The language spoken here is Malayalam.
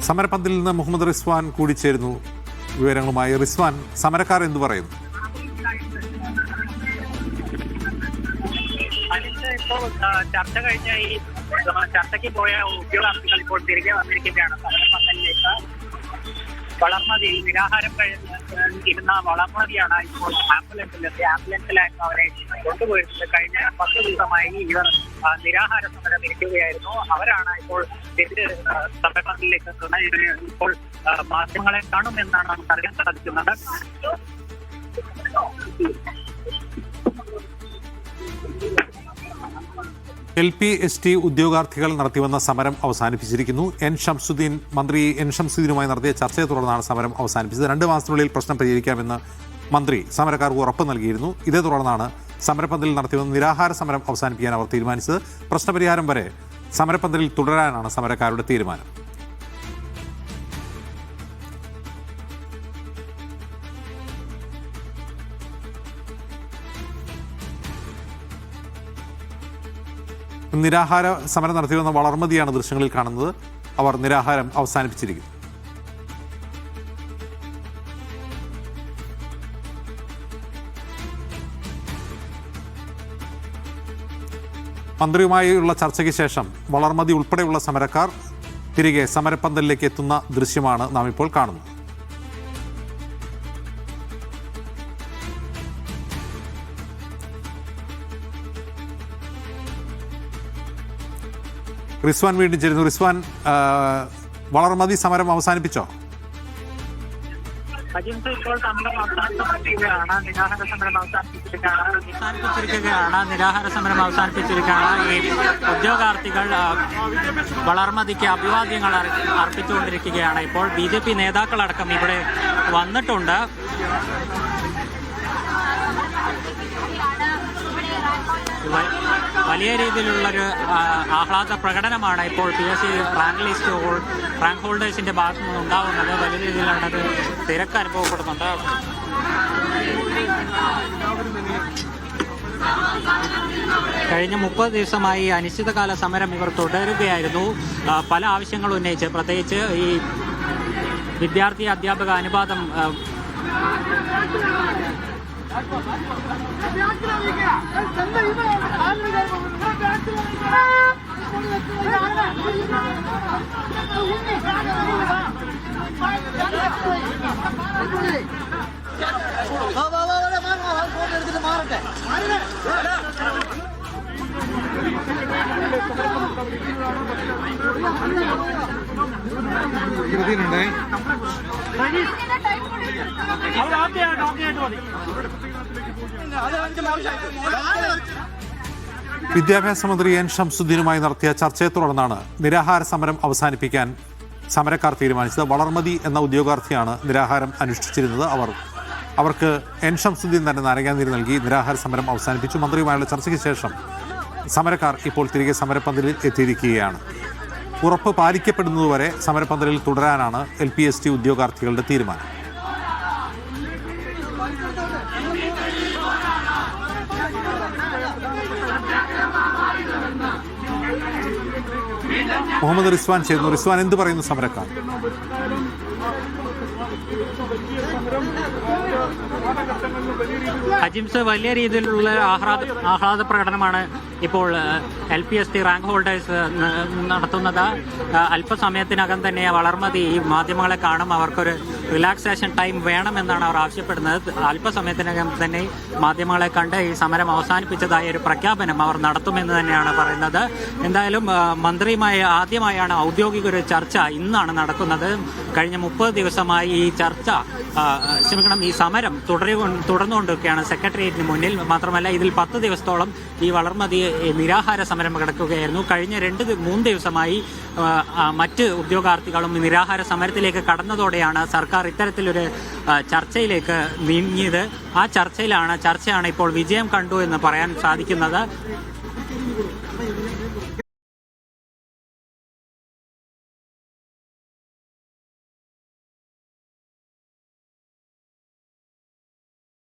സമരപന്തലിൽ നിന്ന് മുഹമ്മദ് റിസ്വാൻ കൂടിച്ചേരുന്നു വിവരങ്ങളുമായി. റിസ്വാൻ, സമരക്കാർ എന്തു പറയുന്നു? ചർച്ച കഴിഞ്ഞ ഈ ചർച്ചയ്ക്ക് പോയ ഉദ്യോഗാർത്ഥികൾ ഇപ്പോൾ തിരികെ വന്നിരിക്കുകയാണ് സമരപന്തലിലേക്ക്. വളർമതിയിൽ നിരാഹാരം ഇരുന്ന വളർമതിയാണ് ഇപ്പോൾ ആംബുലൻസിലായിരുന്നു അവരെ കൊണ്ടുപോയിരുന്നത്. കഴിഞ്ഞ 10 ദിവസമായി ഇവർ നിരാഹാര സമരം ഇരിക്കുകയായിരുന്നു. അവരാണ് ഇപ്പോൾ തിരിച്ച് സമരപന്തലിലേക്ക് എത്തുന്നത്. ഇപ്പോൾ മാധ്യമങ്ങളെ കാണുമെന്നാണ് നമുക്ക് അറിയാൻ സാധിക്കുന്നത്. LP-ST ഉദ്യോഗാർത്ഥികൾ നടത്തിവന്ന സമരം അവസാനിപ്പിച്ചിരിക്കുന്നു. മന്ത്രി എൻ ഷംസുദ്ദീനുമായി നടത്തിയ ചർച്ചയെ തുടർന്നാണ് സമരം അവസാനിപ്പിച്ചത്. 2 മാസത്തിനുള്ളിൽ പ്രശ്നം പരിഹരിക്കാമെന്ന് മന്ത്രി സമരക്കാർക്ക് ഉറപ്പ് നൽകിയിരുന്നു. ഇതേ തുടർന്നാണ് സമരപന്തലിൽ നടത്തിവന്ന നിരാഹാര സമരം അവസാനിപ്പിക്കാൻ അവർ തീരുമാനിച്ചത്. പ്രശ്നപരിഹാരം വരെ സമരപന്തലിൽ തുടരാനാണ് സമരക്കാരുടെ തീരുമാനം. നിരാഹാര സമരം നടത്തിവന്ന വളർമതിയാണ് ദൃശ്യങ്ങളിൽ കാണുന്നത്. അവർ നിരാഹാരം അവസാനിപ്പിച്ചിരിക്കുന്നു. മന്ത്രിയുമായുള്ള ചർച്ചയ്ക്ക് ശേഷം വളർമതി ഉൾപ്പെടെയുള്ള സമരക്കാർ തിരികെ സമരപന്തലിലേക്ക് എത്തുന്ന ദൃശ്യമാണ് നാം ഇപ്പോൾ കാണുന്നത്. റിസ്വാൻ വീണ്ടും ചേരുന്നു. റിസ്വാൻ, വളർമതി സമരം അവസാനിപ്പിച്ചോ? ഇപ്പോൾ സമരം അവസാനിപ്പിച്ചിരിക്കുകയാണ്. നിരാഹാര സമരം അവസാനിപ്പിച്ചിരിക്കുകയാണ്. ഈ ഉദ്യോഗാർത്ഥികൾ വളർമതിക്ക് അഭിവാദ്യങ്ങൾ അർപ്പിച്ചുകൊണ്ടിരിക്കുകയാണ്. ഇപ്പോൾ BJP നേതാക്കളടക്കം ഇവിടെ വന്നിട്ടുണ്ട്. വലിയ രീതിയിലുള്ളൊരു ആഹ്ലാദ പ്രകടനമാണ് ഇപ്പോൾ PSC റാങ്ക് ഹോൾഡേഴ്സിന്റെ ഭാഗത്തു നിന്ന് ഉണ്ടാവുന്നത്. വലിയ രീതിയിലുള്ളൊരു തിരക്ക് അനുഭവപ്പെടുന്നുണ്ട്. കഴിഞ്ഞ 30 ദിവസമായി അനിശ്ചിതകാല സമരം ഇവർ തുടരുകയായിരുന്നു. പല ആവശ്യങ്ങൾ ഉന്നയിച്ച്, പ്രത്യേകിച്ച് ഈ വിദ്യാർത്ഥി അധ്യാപക അനുപാതം മാറട്ടെ. വിദ്യാഭ്യാസ മന്ത്രി എൻ ഷംസുദ്ദീനുമായി നടത്തിയ ചർച്ചയെ തുടർന്നാണ് നിരാഹാര സമരം അവസാനിപ്പിക്കാൻ സമരക്കാർ തീരുമാനിച്ചത്. വളർമതി എന്ന ഉദ്യോഗാർത്ഥിയാണ് നിരാഹാരം അനുഷ്ഠിച്ചിരുന്നത്. അവർക്ക് എൻ ഷംസുദ്ദീൻ തന്നെ നാരങ്ങാനീര് നൽകി നിരാഹാര സമരം അവസാനിപ്പിച്ചു. മന്ത്രിയുമായുള്ള ചർച്ചയ്ക്ക് ശേഷം സമരക്കാർ ഇപ്പോൾ തിരികെ സമരപന്തലിൽ എത്തിയിരിക്കുകയാണ്. ഉറപ്പ് പാലിക്കപ്പെടുന്നതുവരെ സമരപന്തലിൽ തുടരാനാണ് LP-ST ഉദ്യോഗാർത്ഥികളുടെ തീരുമാനം. മുഹമ്മദ് റിസ്വാൻ ചേരുന്നു. റിസ്വാൻ, എന്ത് പറയുന്നു സമരക്കാർ? അജിംസ്, വലിയ രീതിയിലുള്ള ആഹ്ലാദ പ്രകടനമാണ് ഇപ്പോൾ LP-ST റാങ്ക് ഹോൾഡേഴ്സ് നടത്തുന്നത്. അല്പസമയത്തിനകം തന്നെ വളർമതി ഈ മാധ്യമങ്ങളെ കാണും. അവർക്കൊരു റിലാക്സേഷൻ ടൈം വേണമെന്നാണ് അവർ ആവശ്യപ്പെടുന്നത്. അല്പസമയത്തിനകം തന്നെ മാധ്യമങ്ങളെ കണ്ട് ഈ സമരം അവസാനിപ്പിച്ചതായ ഒരു പ്രഖ്യാപനം അവർ നടത്തുമെന്ന് തന്നെയാണ് പറയുന്നത്. എന്തായാലും മന്ത്രിയുമായി ആദ്യമായാണ് ഔദ്യോഗിക ഒരു ചർച്ച ഇന്നാണ് നടക്കുന്നത്. കഴിഞ്ഞ 30 ദിവസമായി ഈ ഈ സമരം തുടർന്നുകൊണ്ടിരിക്കുകയാണ് സെക്രട്ടേറിയറ്റിന് മുന്നിൽ. മാത്രമല്ല, ഇതിൽ 10 ദിവസത്തോളം ഈ വളർമതി നിരാഹാര സമരം കിടക്കുകയായിരുന്നു. കഴിഞ്ഞ 2-3 ദിവസമായി മറ്റ് ഉദ്യോഗാർത്ഥികളും നിരാഹാര സമരത്തിലേക്ക് കടന്നതോടെയാണ് സർക്കാർ ഇത്തരത്തിലൊരു ചർച്ചയിലേക്ക് നീങ്ങിയത്. ആ ചർച്ചയാണ് ഇപ്പോൾ വിജയം കണ്ടു എന്ന് പറയാൻ സാധിക്കുന്നത്.